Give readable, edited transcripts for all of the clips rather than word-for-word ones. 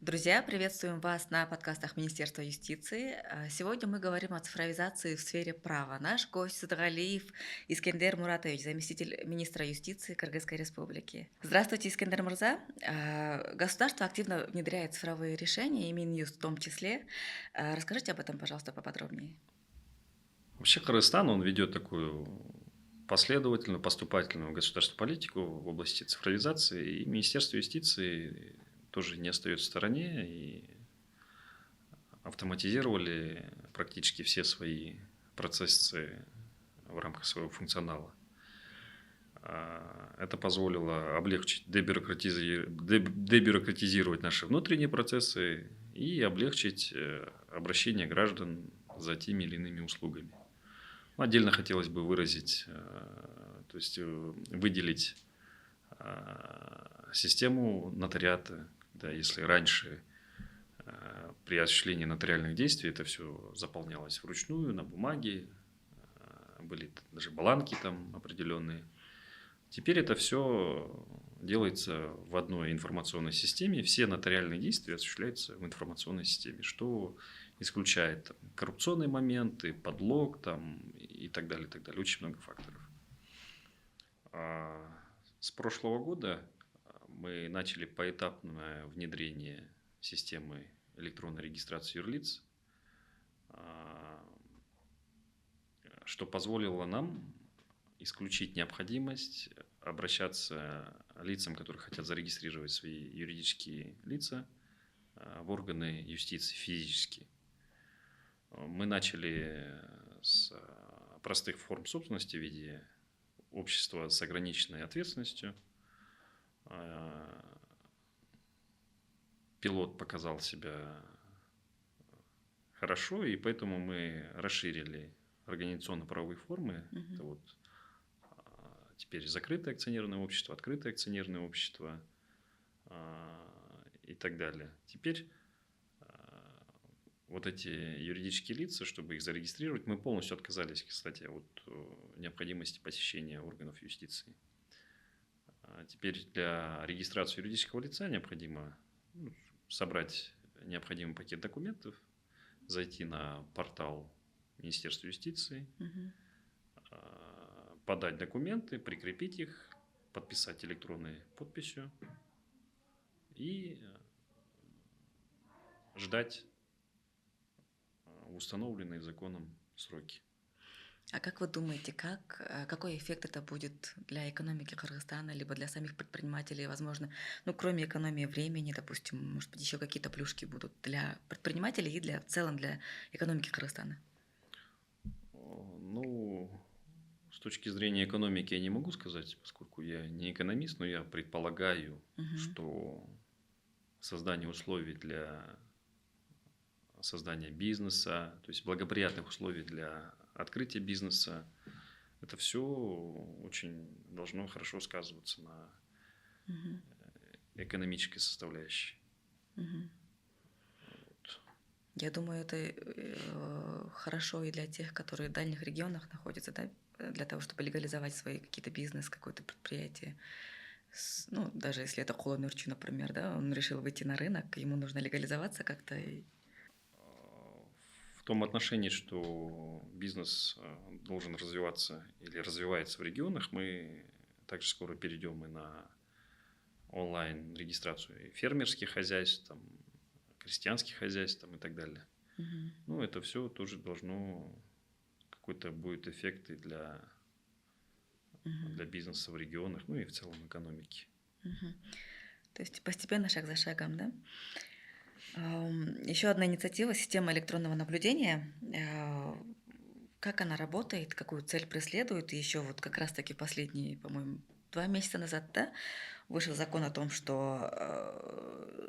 Друзья, приветствуем вас на подкастах Министерства юстиции. Сегодня мы говорим о цифровизации в сфере права. Наш гость Садагалиев Искендер Муратович, заместитель министра юстиции Кыргызской Республики. Здравствуйте, Искендер Мурза. Государство активно внедряет цифровые решения, и Минюст в том числе. Расскажите об этом, пожалуйста, поподробнее. Вообще Кыргызстан, он ведет такую последовательную, поступательную государственную политику в области цифровизации, и Министерство юстиции тоже не остается в стороне, и автоматизировали практически все свои процессы в рамках своего функционала. Это позволило облегчить, дебюрократизировать наши внутренние процессы и облегчить обращение граждан за теми или иными услугами. Отдельно хотелось бы выразить, то есть выделить систему нотариата, да, если раньше при осуществлении нотариальных действий это все заполнялось вручную, на бумаге, были даже бланки там определенные. Теперь это все делается в одной информационной системе, все нотариальные действия осуществляются в информационной системе, что исключает там коррупционные моменты, подлог там, и так далее, и так далее. Очень много факторов. С прошлого года мы начали поэтапное внедрение системы электронной регистрации юрлиц, что позволило нам исключить необходимость обращаться лицам, которые хотят зарегистрировать свои юридические лица, в органы юстиции физически. Мы начали с простых форм собственности в виде общества с ограниченной ответственностью. Пилот показал себя хорошо, и поэтому мы расширили организационно-правовые формы. Это вот теперь закрытое акционерное общество, открытое акционерное общество и так далее. Теперь вот эти юридические лица, чтобы их зарегистрировать, мы полностью отказались, кстати, от необходимости посещения органов юстиции. Теперь для регистрации юридического лица необходимо собрать необходимый пакет документов, зайти на портал Министерства юстиции, подать документы, прикрепить их, подписать электронной подписью и ждать в установленные законом сроки. А как вы думаете, какой эффект это будет для экономики Кыргызстана, либо для самих предпринимателей, возможно, кроме экономии времени, допустим, может быть, еще какие-то плюшки будут для предпринимателей и в целом для экономики Кыргызстана? С точки зрения экономики я не могу сказать, поскольку я не экономист, но я предполагаю, что создание условий для создания бизнеса, то есть благоприятных условий для открытия бизнеса, это все очень должно хорошо сказываться на экономической составляющей. Я думаю, это хорошо и для тех, которые в дальних регионах находятся, да, для того, чтобы легализовать свои какие-то бизнес, какое-то предприятие. Даже если это Коломерчу, например, да, он решил выйти на рынок, ему нужно легализоваться как-то. В том отношении, что бизнес должен развиваться или развивается в регионах, мы также скоро перейдем и на онлайн регистрацию фермерских хозяйств, там, крестьянских хозяйств там, и так далее. Это все тоже должно, какой-то будет эффект и для бизнеса в регионах, и в целом экономики. То есть постепенно, шаг за шагом, да? Еще одна инициатива — система электронного наблюдения. Как она работает, какую цель преследует? И еще вот как раз-таки последние, по-моему, 2 месяца назад, да, вышел закон о том, что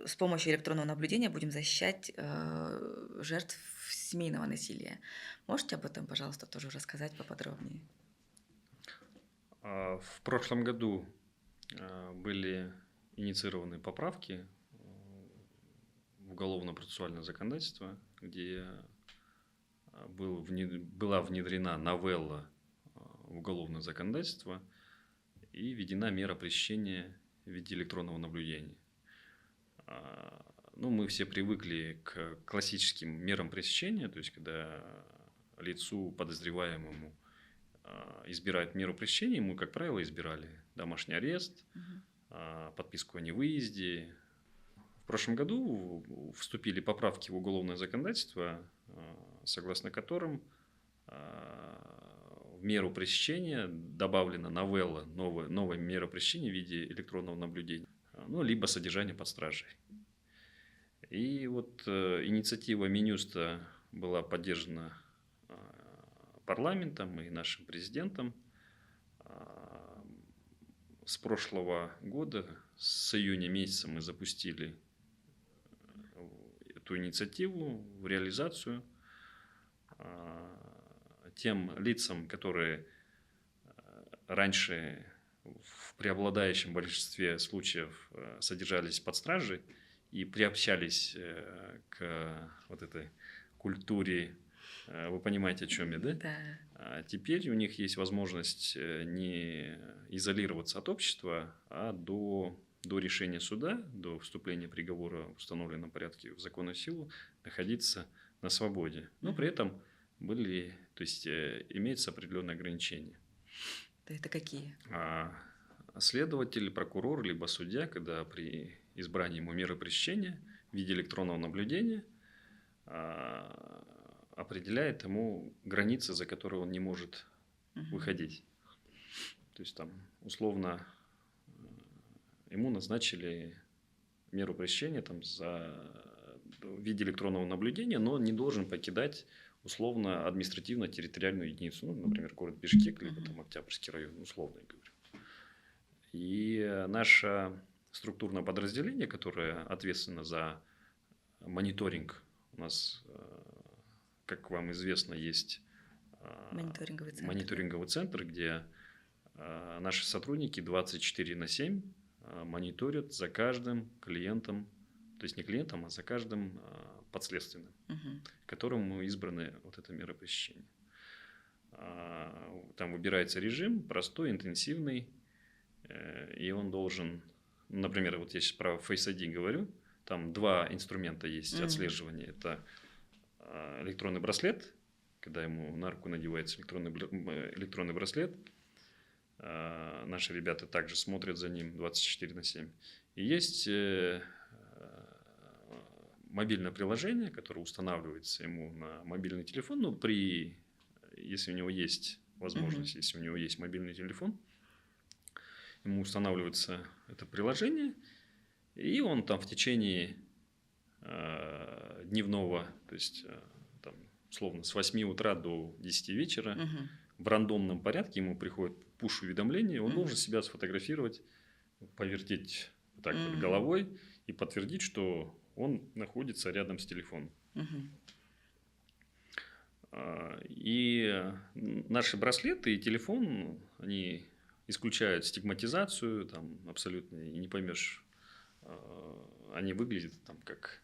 с помощью электронного наблюдения будем защищать жертв семейного насилия. Можете об этом, пожалуйста, тоже рассказать поподробнее? В прошлом году были инициированы поправки в уголовно-процессуальное законодательство, где была внедрена новелла в уголовное законодательство и введена мера пресечения в виде электронного наблюдения. ну, мы все привыкли к классическим мерам пресечения, то есть когда лицу подозреваемому избирают меру пресечения, мы, как правило, избирали домашний арест, Мгм. подписку о невыезде. В прошлом году вступили поправки в уголовное законодательство, согласно которым в меру пресечения добавлена новелла, новая мера пресечения в виде электронного наблюдения, ну, либо содержания под стражей. И вот инициатива Минюста была поддержана парламентом и нашим президентом. С прошлого года, с июня месяца мы запустили эту инициативу в реализацию. Тем лицам, которые раньше в преобладающем большинстве случаев содержались под стражей и приобщались к вот этой культуре, вы понимаете, о чем я, да? Да. Теперь у них есть возможность не изолироваться от общества, а до решения суда, до вступления приговора в установленном порядке в законную силу находиться на свободе. Но при этом то есть имеются определенные ограничения. Это какие? Следователь, прокурор, либо судья, когда при избрании ему меры пресечения в виде электронного наблюдения определяет ему границы, за которые он не может выходить. То есть там условно ему назначили меру пресечения там, в виде электронного наблюдения, но он не должен покидать условно административно-территориальную единицу, ну, например, город Бишкек, либо там Октябрьский район, условно я говорю. И наше структурное подразделение, которое ответственно за мониторинг, у нас, как вам известно, есть мониторинговый центр, где наши сотрудники 24/7 мониторят за каждым клиентом, то есть не клиентом, а за каждым подследственным, которому избраны вот эта мера пресечения. Там выбирается режим простой, интенсивный, и он должен, например, вот я сейчас про Face ID говорю, там два инструмента есть отслеживания. Это электронный браслет, когда ему на руку надевается электронный браслет. Наши ребята также смотрят за ним 24/7. И есть мобильное приложение, которое устанавливается ему на мобильный телефон. Ну, если у него есть возможность, если у него есть мобильный телефон, ему устанавливается это приложение, и он там в течение дневного, то есть там, условно с 8 утра до 10 вечера в рандомном порядке ему приходит пуш-уведомление, он должен себя сфотографировать, повертеть вот так вот головой и подтвердить, что он находится рядом с телефоном. И наши браслеты и телефон, они исключают стигматизацию, там абсолютно, и не поймешь, они выглядят там как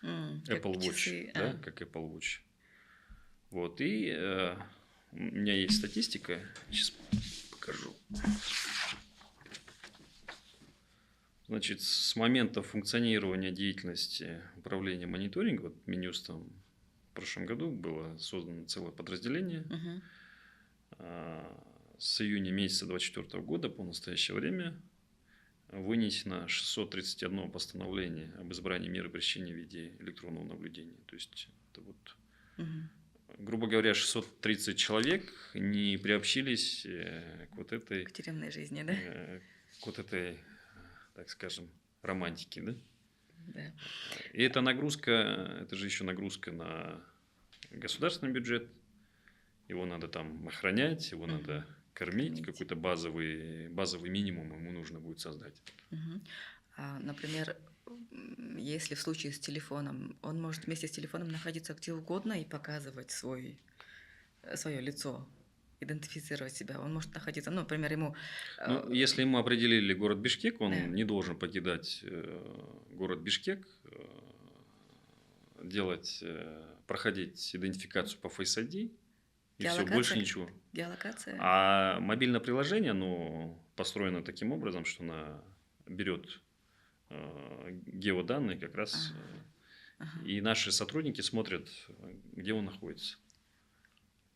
Apple Watch, да, как Apple Watch. Вот, и у меня есть статистика, сейчас покажу. Значит, с момента функционирования деятельности управления мониторинга, вот Минюстом в прошлом году было создано целое подразделение. С июня месяца 2024 года по настоящее время вынесено 631 постановление об избрании меры пресечения в виде электронного наблюдения. То есть, это вот, грубо говоря, 630 человек не приобщились к вот этой... К тюремной жизни, да? К вот этой, так скажем, романтике, да? Да. И это нагрузка, это же еще нагрузка на государственный бюджет. Его надо там охранять, его надо кормить, какой-то базовый минимум ему нужно будет создать. Например, если в случае с телефоном, он может вместе с телефоном находиться где угодно и показывать свое лицо, идентифицировать себя. Он может находиться, ну, например, ему... Ну, если ему определили город Бишкек, он не должен покидать город Бишкек, проходить идентификацию по Face ID, и все, больше ничего. Геолокация? А мобильное приложение, оно построено таким образом, что оно берет геоданные как раз, А, ага. и наши сотрудники смотрят, где он находится.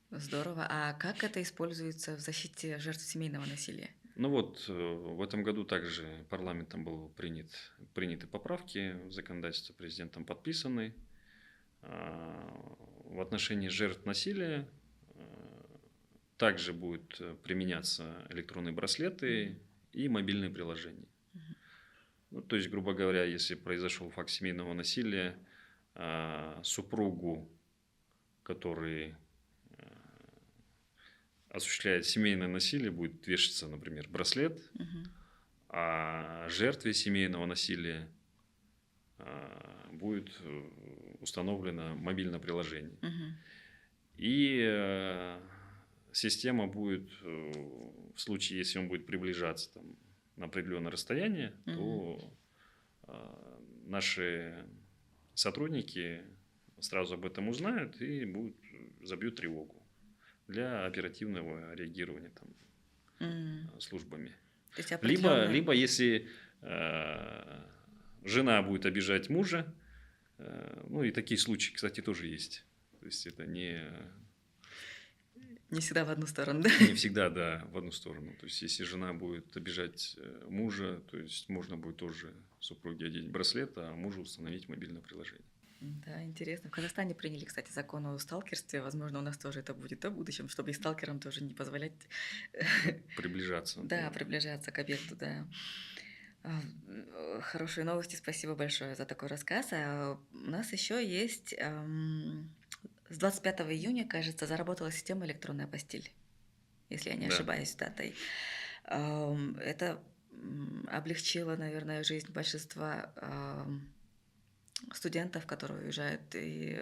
Здорово. А как это используется в защите жертв семейного насилия? Ну вот, в этом году также парламентом был приняты поправки в законодательство, президентом подписаны. В отношении жертв насилия также будут применяться электронные браслеты и мобильные приложения. Мгм. Ну, то есть, грубо говоря, если произошел факт семейного насилия, супругу, который осуществляет семейное насилие, будет вешаться, например, браслет, Мгм. а жертве семейного насилия будет установлено мобильное приложение. Мгм. И система будет, в случае, если он будет приближаться там, на определенное расстояние, Мгм. то наши сотрудники сразу об этом узнают и забьют тревогу для оперативного реагирования там, М. службами. То есть Либо если жена будет обижать мужа, ну и такие случаи, кстати, тоже есть. То есть это не всегда в одну сторону, да? не всегда, да, в одну сторону. То есть если жена будет обижать мужа, то есть можно будет тоже супруге одеть браслет, а мужу установить мобильное приложение. Да, интересно. В Казахстане приняли, кстати, закон о сталкерстве. Возможно, у нас тоже это будет в будущем, чтобы и сталкерам тоже не позволять Приближаться. да, приближаться к объекту, да. Хорошие новости, спасибо большое за такой рассказ. А у нас еще есть с 25 июня, кажется, заработала система электронная постель, если я не Да. ошибаюсь датой. Это облегчило, наверное, жизнь большинства студентов, которые уезжают, и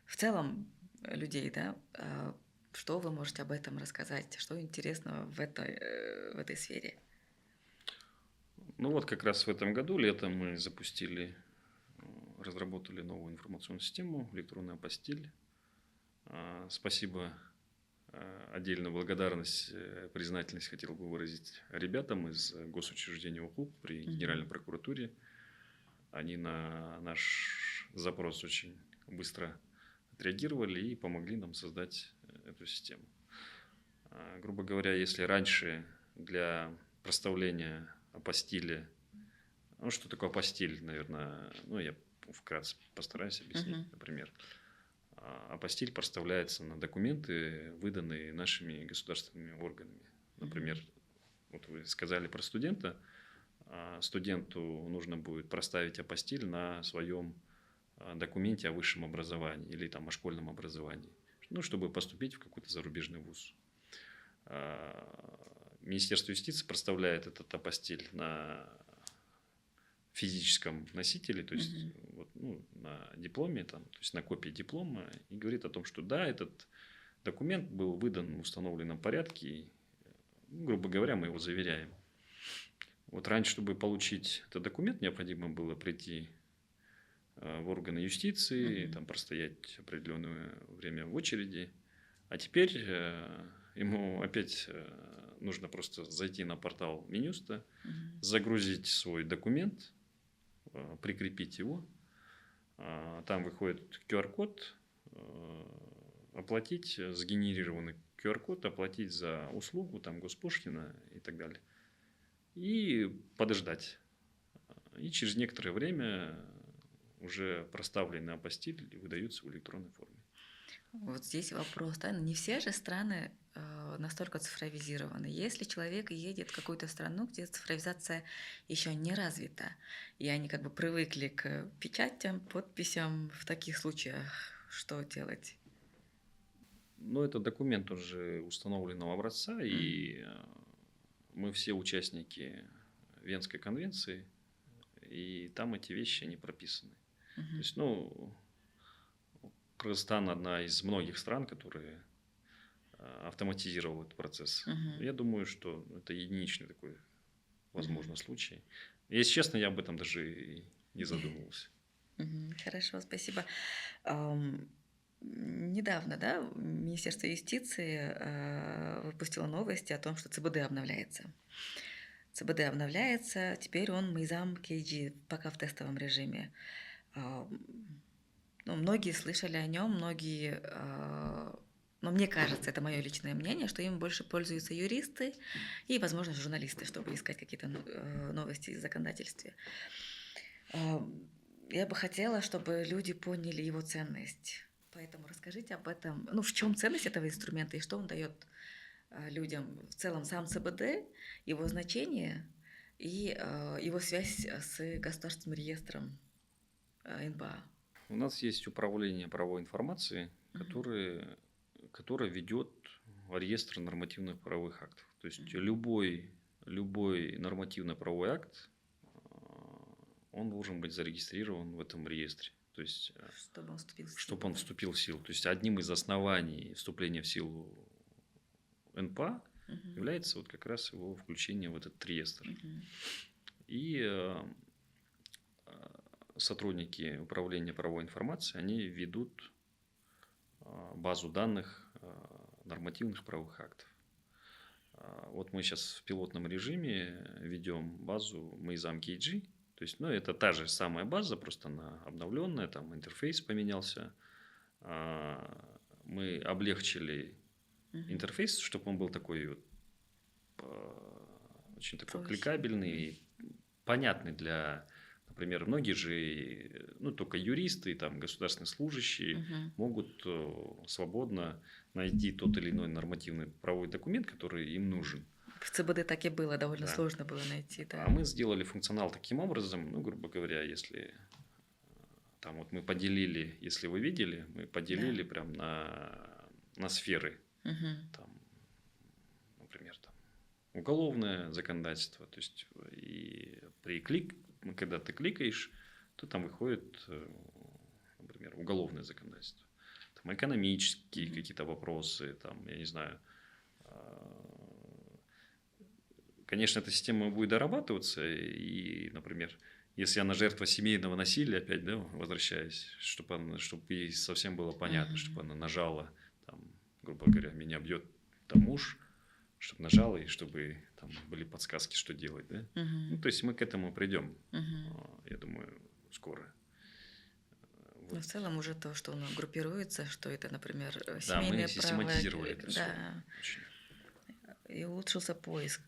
в целом людей, да. Что вы можете об этом рассказать? Что интересного в этой сфере? Ну вот как раз в этом году, летом, мы разработали новую информационную систему «Электронная постель». Спасибо, отдельную благодарность, признательность хотел бы выразить ребятам из госучреждения УХУП при Генеральной прокуратуре. Они на наш запрос очень быстро отреагировали и помогли нам создать эту систему. Грубо говоря, если раньше для проставления апостиля, ну что такое апостиль, наверное, ну я вкратце постараюсь объяснить, Мгм. например. Апостиль проставляется на документы, выданные нашими государственными органами. Например, вот вы сказали про студента. Студенту нужно будет проставить апостиль на своем документе о высшем образовании или там о школьном образовании, ну, чтобы поступить в какой-то зарубежный вуз. Министерство юстиции проставляет этот апостиль на физическом носителе, то есть вот, ну, на дипломе, там, то есть на копии диплома, и говорит о том, что да, этот документ был выдан в установленном порядке, и, ну, грубо говоря, мы его заверяем. Вот раньше, чтобы получить этот документ, необходимо было прийти в органы юстиции, там простоять определенное время в очереди, а теперь ему опять нужно просто зайти на портал Минюста, загрузить свой документ, прикрепить его. Там выходит QR-код, оплатить сгенерированный QR-код, оплатить за услугу, там госпошлина и так далее. И подождать. И через некоторое время уже проставленный апостиль выдаются в электронной форме. Вот здесь вопрос, да, не все же страны настолько цифровизированы. Если человек едет в какую-то страну, где цифровизация еще не развита, и они как бы привыкли к печатям, подписям, в таких случаях что делать? Но это документ уже установленного образца, и мы все участники Венской конвенции, и там эти вещи, они прописаны. То есть, ну, Кыргызстан одна из многих стран, которые автоматизировал этот процесс. Я думаю, что это единичный такой, возможно, случай. Если честно, я об этом даже и не задумывался. Хорошо, спасибо. Недавно, да, Министерство юстиции выпустило новости о том, что ЦБД обновляется. ЦБД обновляется, теперь он Мейзам KG, пока в тестовом режиме. А, ну, многие слышали о нем, многие, но мне кажется, это мое личное мнение, что им больше пользуются юристы и, возможно, журналисты, чтобы искать какие-то новости в законодательстве. А, Я бы хотела, чтобы люди поняли его ценность. Поэтому расскажите об этом. Ну, в чем ценность этого инструмента и что он дает людям в целом, сам ЦБД, его значение и его связь с государственным реестром НБА. У нас есть управление правовой информации, Мгм. которое ведет реестр нормативных правовых актов. То есть Мгм. любой нормативно-правовой акт, он должен быть зарегистрирован в этом реестре. То есть, Чтобы он вступил в чтобы силу, он да. вступил в силу. То есть, одним из оснований вступления в силу НПА Мгм. является вот как раз его включение в этот реестр. Мгм. И сотрудники управления правовой информацией, они ведут базу данных нормативных правовых актов. Вот мы сейчас в пилотном режиме ведем базу Мейзам KG. То есть, ну, это та же самая база, просто она обновленная, там интерфейс поменялся. Мы облегчили Мгм. интерфейс, чтобы он был такой вот, очень такой Проще. кликабельный и понятный для, например, многие же, ну, только юристы, там, государственные служащие Мгм. могут свободно найти тот или иной нормативный правовой документ, который им нужен. В ЦБД так и было, довольно Да. сложно было найти, да. А мы сделали функционал таким образом, ну, грубо говоря, если там вот мы поделили, если вы видели, мы поделили Да. прям на сферы, Мгм. там, например, там, уголовное законодательство, то есть и когда ты кликаешь, то там выходит, например, уголовное законодательство, там экономические Мгм. какие-то вопросы, там, я не знаю, конечно, эта система будет дорабатываться, и, например, если она жертва семейного насилия, опять, да, возвращаясь, чтобы ей совсем было понятно, Мгм. чтобы она нажала, там, грубо говоря, меня бьет там муж, чтобы нажала, и чтобы там были подсказки, что делать, да. Ну, Мгм. то есть мы к этому придем, Мгм. я думаю, скоро. Но Вот. в целом уже то, что оно группируется, что это, например, Да, мы семейное право, систематизировали это все да, очень. и улучшился поиск,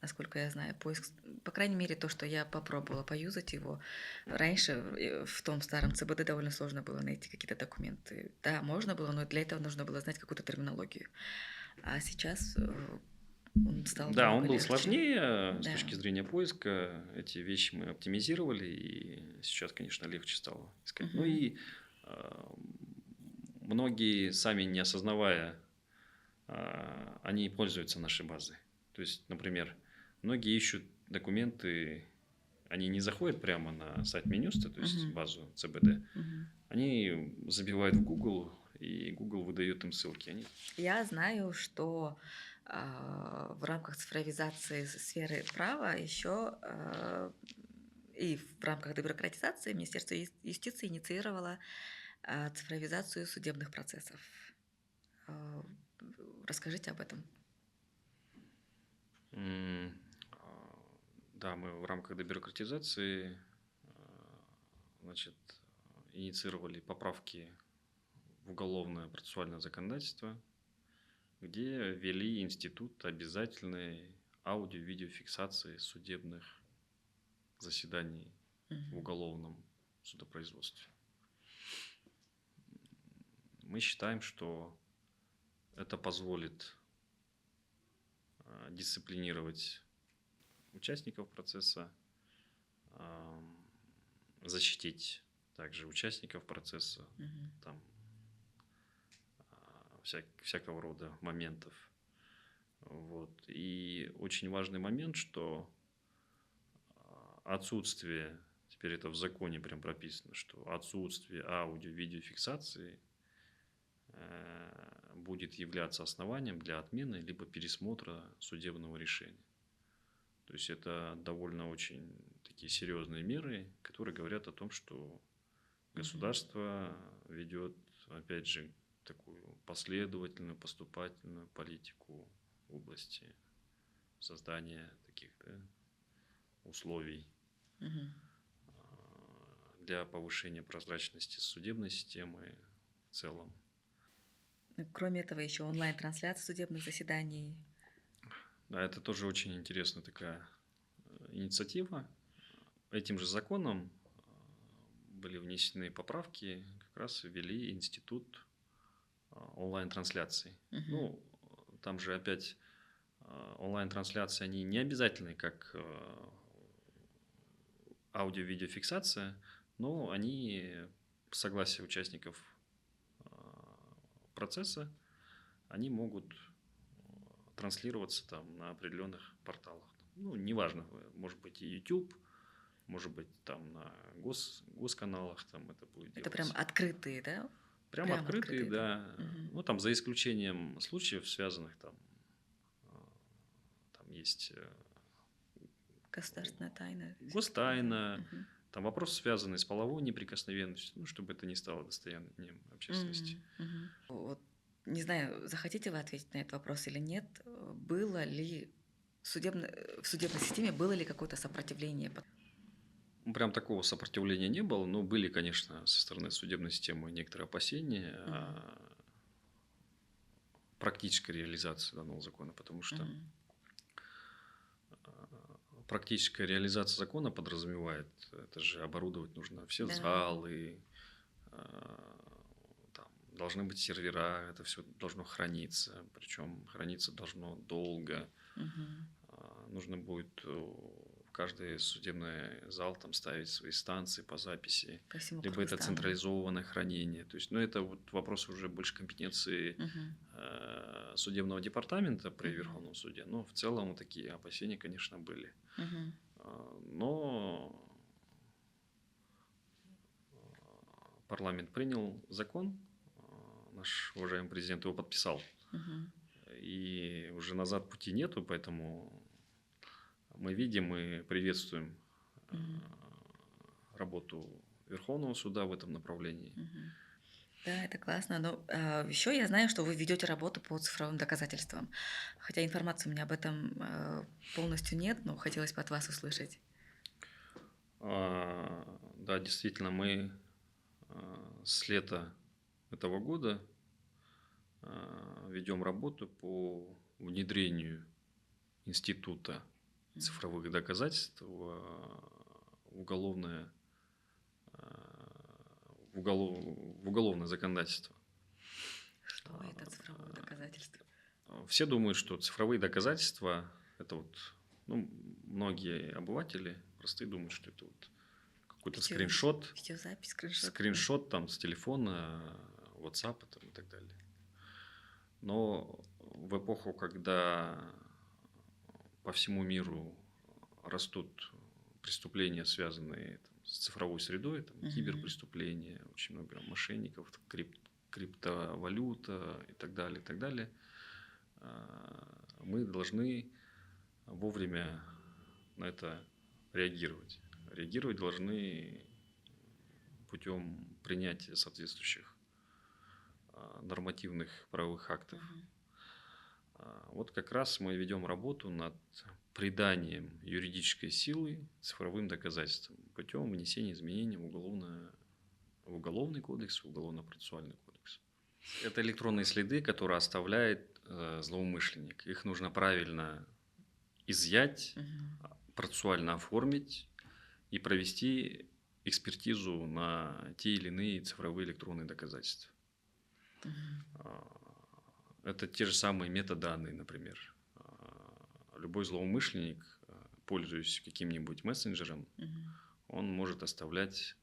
насколько я знаю, поиск, по крайней мере, то, что я попробовала поюзать его. Раньше в том старом ЦБД довольно сложно было найти какие-то документы. Да, можно было, но для этого нужно было знать какую-то терминологию. А сейчас он стал Да, он намного был легче. сложнее с Да. точки зрения поиска. Эти вещи мы оптимизировали, и сейчас, конечно, легче стало искать. Ну Мгм. и многие, сами не осознавая, они пользуются нашей базой. То есть, например, многие ищут документы, они не заходят прямо на сайт Минюста, то есть Мгм. базу ЦБД, Мгм. они забивают в Google, и Google выдает им ссылки. Они... Я знаю, что в рамках цифровизации сферы права еще и в рамках дебюрократизации Министерство юстиции инициировало цифровизацию судебных процессов. А, Расскажите об этом. Да, мы в рамках дебюрократизации, значит, инициировали поправки в уголовное процессуальное законодательство, где ввели институт обязательной аудио-видеофиксации судебных заседаний в Мгм. уголовном судопроизводстве. Мы считаем, что это позволит дисциплинировать участников процесса, защитить также участников процесса, Мгм. там, всякого рода моментов. Вот. И очень важный момент, что отсутствие, теперь это в законе прям прописано, что отсутствие аудио-видеофиксации будет являться основанием для отмены либо пересмотра судебного решения. То есть это довольно очень такие серьезные меры, которые говорят о том, что Мгм. государство ведет, опять же, такую последовательную, поступательную политику в области создания таких, да, условий Мгм. для повышения прозрачности судебной системы в целом. Кроме этого, еще онлайн-трансляция судебных заседаний. Да, это тоже очень интересная такая инициатива. Этим же законом были внесены поправки, как раз ввели институт онлайн-трансляции. Мгм. Ну, там же опять онлайн-трансляции, они не обязательны, как аудио-видеофиксация, но они, с согласия участников процесса, они могут транслироваться там на определенных порталах. Ну, неважно, может быть и YouTube, может быть там на госканалах там это будет Это прям делаться. открытые, да? Прям Прям открытые, открытые, да. да. Мгм. Ну, там за исключением случаев, связанных там есть Государственная тайна. Всё-таки, да. гостайна, Мгм. там вопросы, связанные с половой неприкосновенностью, ну, чтобы это не стало достоянием общественности. Мгм. Вот не знаю, захотите вы ответить на этот вопрос или нет. Было ли в судебной системе было ли какое-то сопротивление? Ну, прям такого сопротивления не было, но были, конечно, со стороны судебной системы некоторые опасения Мгм. о практической реализации данного закона, потому что Мгм. практическая реализация закона подразумевает, это же оборудовать нужно все Да. залы, там должны быть сервера, это все должно храниться, причем храниться должно долго. Мгм. Нужно будет в каждый судебный зал там ставить свои станции по записи, По всему либо это Кыргызстану. централизованное хранение. То есть, ну, это вот вопрос уже больше компетенции Мгм. судебного департамента при Мгм. Верховном суде. Но в целом вот такие опасения, конечно, были. Мгм. Но парламент принял закон, наш уважаемый президент его подписал. Мгм. И уже назад пути нету, поэтому мы видим и приветствуем Мгм. работу Верховного суда в этом направлении. Мгм. Да, это классно. Но еще я знаю, что вы ведете работу по цифровым доказательствам. Хотя информации у меня об этом полностью нет, но хотелось бы от вас услышать. Да, действительно, мы с лета этого года ведем работу по внедрению института Мгм. цифровых доказательств в уголовное, в уголовное законодательство. Что это цифровое доказательство? Все думают, что цифровые доказательства это вот, ну, многие обыватели простые думают, что это вот какой-то скриншот, Видеозапись, скриншот. скриншот там с телефона, WhatsApp там, и так далее. Но в эпоху, когда по всему миру растут преступления, связанные там, с цифровой средой, там, Мгм. киберпреступления, очень много мошенников, криптовалюта и так далее, мы должны вовремя на это реагировать. Реагировать должны путем принятия соответствующих нормативных правовых актов. Мгм. Вот как раз мы ведем работу над приданием юридической силы цифровым доказательствам путем внесения изменений в Уголовный кодекс, в Уголовно-процессуальный кодекс. Это электронные следы, которые оставляет злоумышленник. Их нужно правильно изъять, Мгм. процессуально оформить и провести экспертизу на те или иные цифровые электронные доказательства. Мгм. Это те же самые метаданные, например. Любой злоумышленник, пользуясь каким-нибудь мессенджером, Мгм. он может оставлять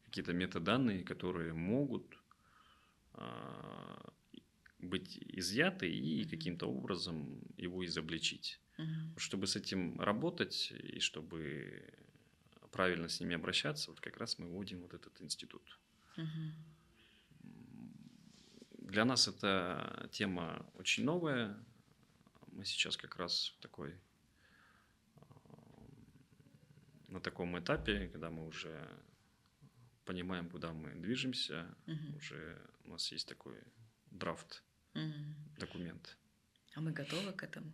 какие-то метаданные, которые могут быть изъяты и Мгм. каким-то образом его изобличить. Мгм. Чтобы с этим работать и чтобы правильно с ними обращаться, вот как раз мы вводим вот этот институт. Мгм. Для нас эта тема очень новая. Мы сейчас как раз на таком этапе, когда мы уже понимаем, куда мы движемся, Мгм. уже у нас есть такой драфт Мгм. документ. А мы готовы к этому?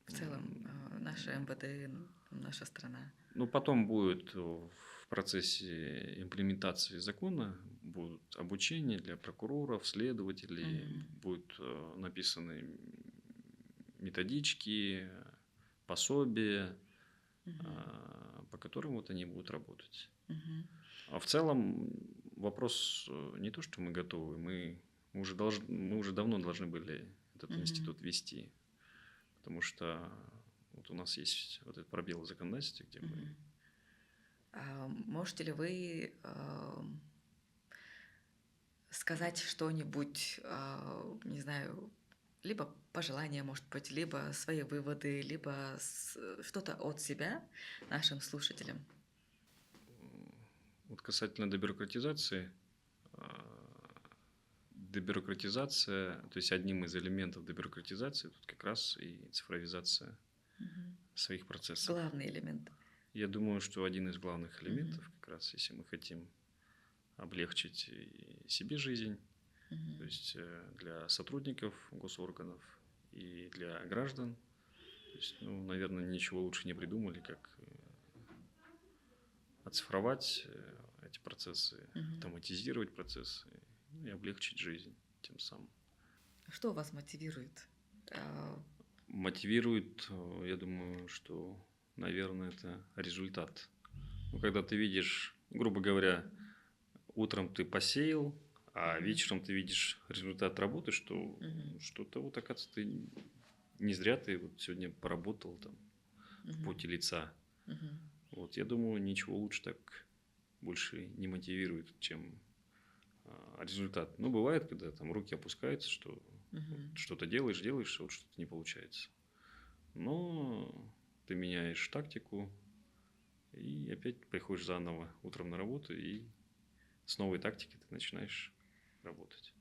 В целом, наше МВД, наша страна. Ну, потом будет в процессе имплементации закона будут обучение для прокуроров, следователей, будут написаны методички, пособия, по которым вот они будут работать. А в целом вопрос не то, что мы готовы, мы уже давно должны были этот институт вести, потому что вот у нас есть вот этот пробел в законодательстве, где мы... Можете ли вы сказать что-нибудь, не знаю, либо пожелания, может быть, либо свои выводы, либо что-то от себя нашим слушателям? Вот касательно дебюрократизация, то есть одним из элементов дебюрократизации тут как раз и цифровизация своих процессов. Главный элемент. Я думаю, что один из главных элементов, как раз если мы хотим облегчить и себе жизнь, то есть для сотрудников госорганов и для граждан, то есть, ну, наверное, ничего лучше не придумали, как оцифровать эти процессы, автоматизировать процессы и облегчить жизнь тем самым. Что вас мотивирует? Мотивирует, я думаю, что, наверное, это результат. Ну, когда ты видишь, грубо говоря, утром ты посеял, а вечером ты видишь результат работы, что что-то вот, оказывается, ты не зря ты вот сегодня поработал там в поте лица. Вот, я думаю, ничего лучше так больше не мотивирует, чем результат. Ну, бывает, когда там руки опускаются, что вот что-то делаешь, а вот что-то не получается. Но ты меняешь тактику и опять приходишь заново утром на работу, и с новой тактикой ты начинаешь работать.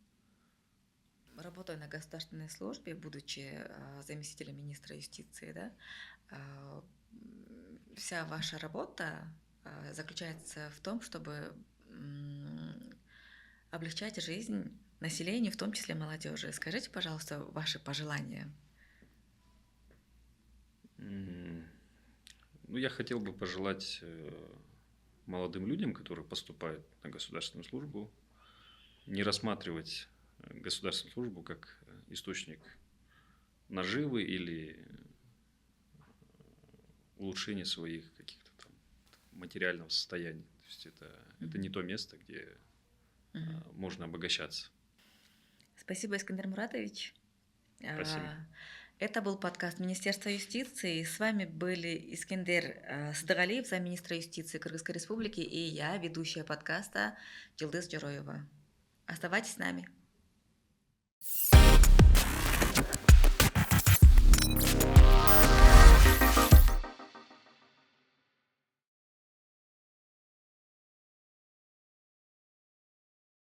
Работая на государственной службе, будучи заместителем министра юстиции, да, вся ваша работа заключается в том, чтобы облегчать жизнь населению, в том числе молодежи. Скажите, пожалуйста, ваши пожелания. Ну, я хотел бы пожелать молодым людям, которые поступают на государственную службу, не рассматривать государственную службу как источник наживы или улучшения своих каких-то там материального состояния. То есть это не то место, где можно обогащаться. Спасибо, Искандер Муратович. Спасибо. Это был подкаст Министерства юстиции. С вами были Искендер Сыдыгалиев, замминистра юстиции Кыргызской Республики, и я, ведущая подкаста Джилдыз Джороева. Оставайтесь с нами.